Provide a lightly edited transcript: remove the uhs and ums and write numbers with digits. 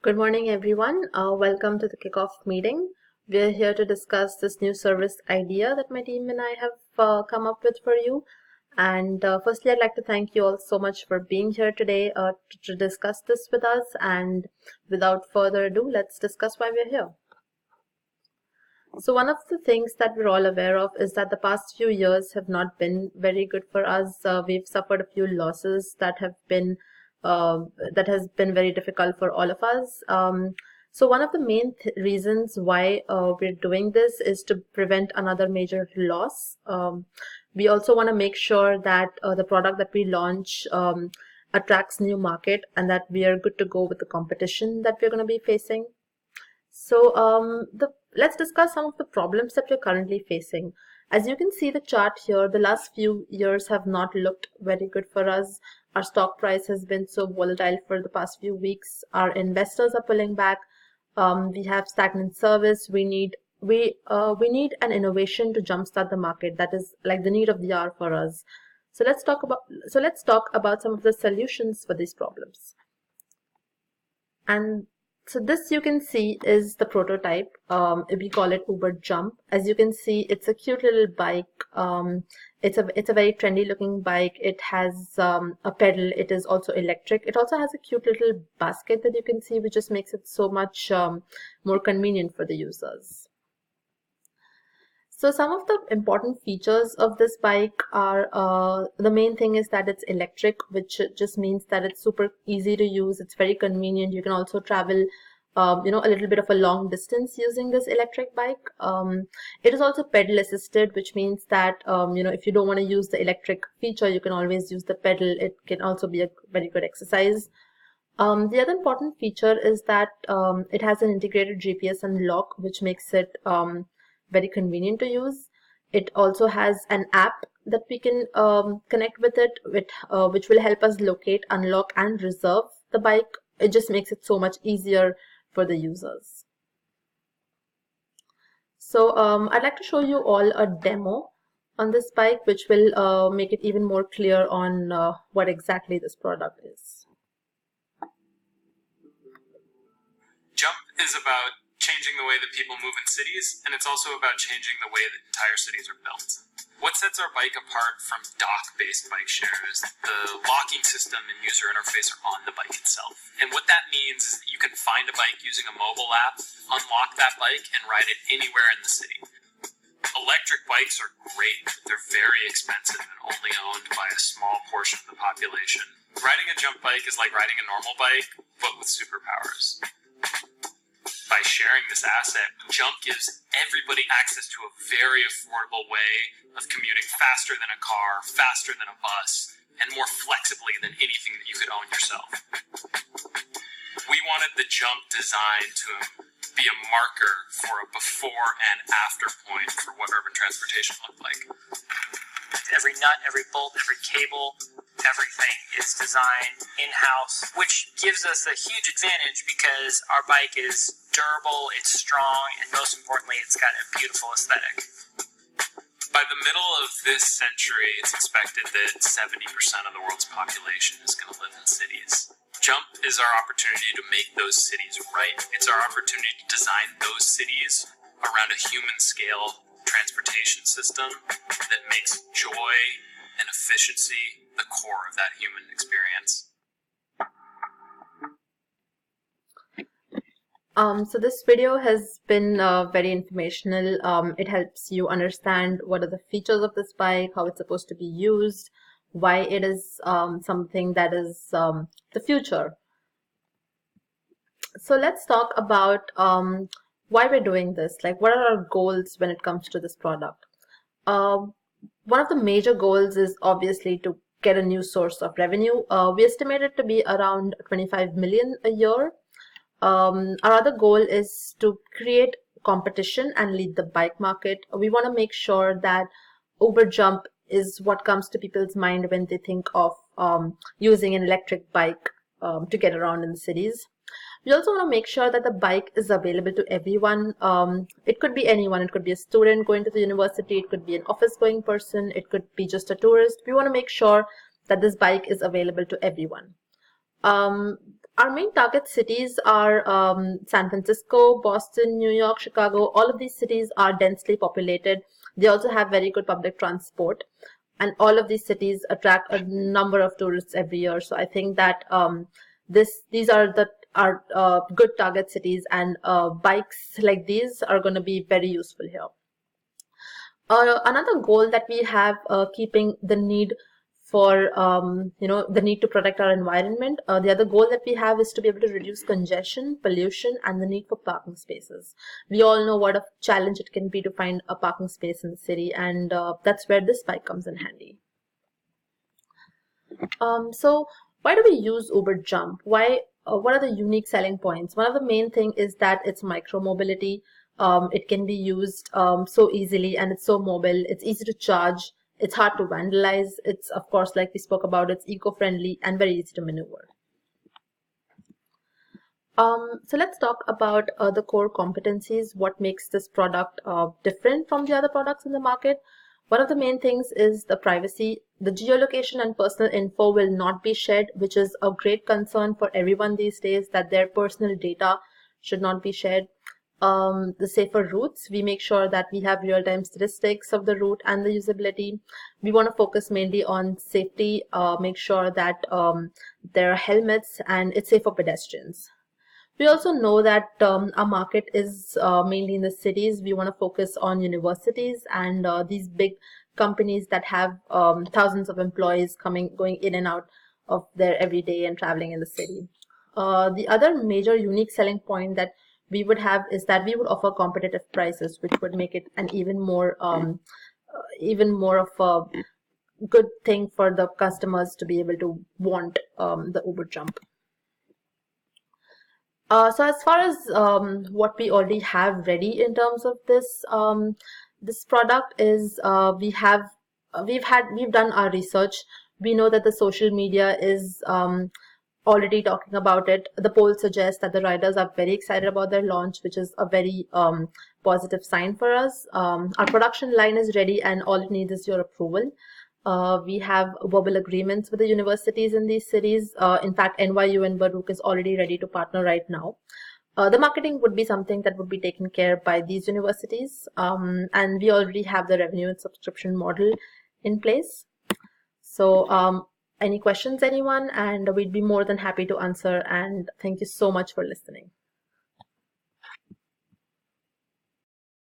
Good morning, everyone. Welcome to the kickoff meeting. We're here to discuss this new service idea that my team and I have come up with for you. And firstly, I'd like to thank you all so much for being here today to discuss this with us. And without further ado, let's discuss why we're here. So one of the things that we're all aware of is that the past few years have not been very good for us. We've suffered a few losses that has been very difficult for all of us. So one of the main reasons why we're doing this is to prevent another major loss. We also want to make sure that the product that we launch attracts new market and that we are good to go with the competition that we're going to be facing. So let's discuss some of the problems that we're currently facing. As you can see the chart here, the last few years have not looked very good for us. Our stock price has been so volatile for the past few weeks. Our investors are pulling back. We have stagnant service. We need an innovation to jumpstart the market. That is like the need of the hour for us. So let's talk about some of the solutions for these problems. And so this you can see is the prototype. We call it Uber Jump. As you can see, it's a cute little bike. It's a very trendy looking bike. It has a pedal. It is also electric. It also has a cute little basket that you can see, which just makes it so much more convenient for the users. So some of the important features of this bike are, the main thing is that it's electric, which just means that it's super easy to use. It's very convenient. You can also travel, a little bit of a long distance using this electric bike. It is also pedal assisted, which means that, if you don't want to use the electric feature, you can always use the pedal. It can also be a very good exercise. The other important feature is that it has an integrated GPS and lock, which makes it very convenient to use. It also has an app that we can connect with it, which will help us locate, unlock, and reserve the bike. It just makes it so much easier for the users. So I'd like to show you all a demo on this bike, which will make it even more clear on what exactly this product is. Jump is about changing the way that people move in cities, and it's also about changing the way that entire cities are built. What sets our bike apart from dock-based bike share is the locking system and user interface are on the bike itself. And what that means is that you can find a bike using a mobile app, unlock that bike, and ride it anywhere in the city. Electric bikes are great, but they're very expensive and only owned by a small portion of the population. Riding a jump bike is like riding a normal bike, but with superpowers. By sharing this asset, Jump gives everybody access to a very affordable way of commuting faster than a car, faster than a bus, and more flexibly than anything that you could own yourself. We wanted the Jump design to be a marker for a before and after point for what urban transportation looked like. Every nut, every bolt, every cable, everything is designed in-house, which gives us a huge advantage because our bike is durable, it's strong, and most importantly, it's got a beautiful aesthetic. By the middle of this century, it's expected that 70% of the world's population is going to live in cities. Jump is our opportunity to make those cities right. It's our opportunity to design those cities around a human scale transportation system that makes joy and efficiency the core of that human experience. So this video has been very informational. It helps you understand what are the features of this bike, how it's supposed to be used, why it is something that is the future. So let's talk about why we're doing this. Like, what are our goals when it comes to this product? One of the major goals is obviously to get a new source of revenue. We estimate it to be around 25 million a year. Our other goal is to create competition and lead the bike market. We want to make sure that Uber Jump is what comes to people's mind when they think of using an electric bike to get around in the cities. We also want to make sure that the bike is available to everyone. It could be anyone. It could be a student going to the university. It could be an office going person. It could be just a tourist. We want to make sure that this bike is available to everyone. Our main target cities are San Francisco, Boston, New York, Chicago. All of these cities are densely populated. They also have very good public transport. And all of these cities attract a number of tourists every year. So I think that these are good target cities, and bikes like these are going to be very useful here. Another goal that we have, keeping the need for the need to protect our environment. The other goal that we have is to be able to reduce congestion, pollution, and the need for parking spaces. We all know what a challenge it can be to find a parking space in the city, and that's where this bike comes in handy. So why do we use Uber Jump? Why? What are the unique selling points? One of the main thing is that it's micro mobility. It can be used so easily, and it's so mobile. It's easy to charge. It's hard to vandalize. It's, of course, like we spoke about, it's eco-friendly and very easy to maneuver. So let's talk about the core competencies. What makes this product different from the other products in the market? One of the main things is the privacy. The geolocation and personal info will not be shared, which is a great concern for everyone these days, that their personal data should not be shared. The safer routes, we make sure that we have real-time statistics of the route and the usability. We want to focus mainly on safety, make sure that there are helmets and it's safe for pedestrians. We also know that our market is mainly in the cities. We want to focus on universities and these big companies that have thousands of employees going in and out of there every day and traveling in the city. The other major unique selling point that we would have is that we would offer competitive prices, which would make it an even more of a good thing for the customers to be able to want the Uber Jump. So as far as what we already have ready in terms of this product is, we've done our research. We know that the social media is already talking about it. The polls suggest that the riders are very excited about their launch, which is a very positive sign for us. Our production line is ready, and all it needs is your approval. We have verbal agreements with the universities in these cities. In fact, NYU and Baruch is already ready to partner right now. The marketing would be something that would be taken care by these universities, and we already have the revenue and subscription model in place. So any questions, anyone? And we'd be more than happy to answer, and thank you so much for listening.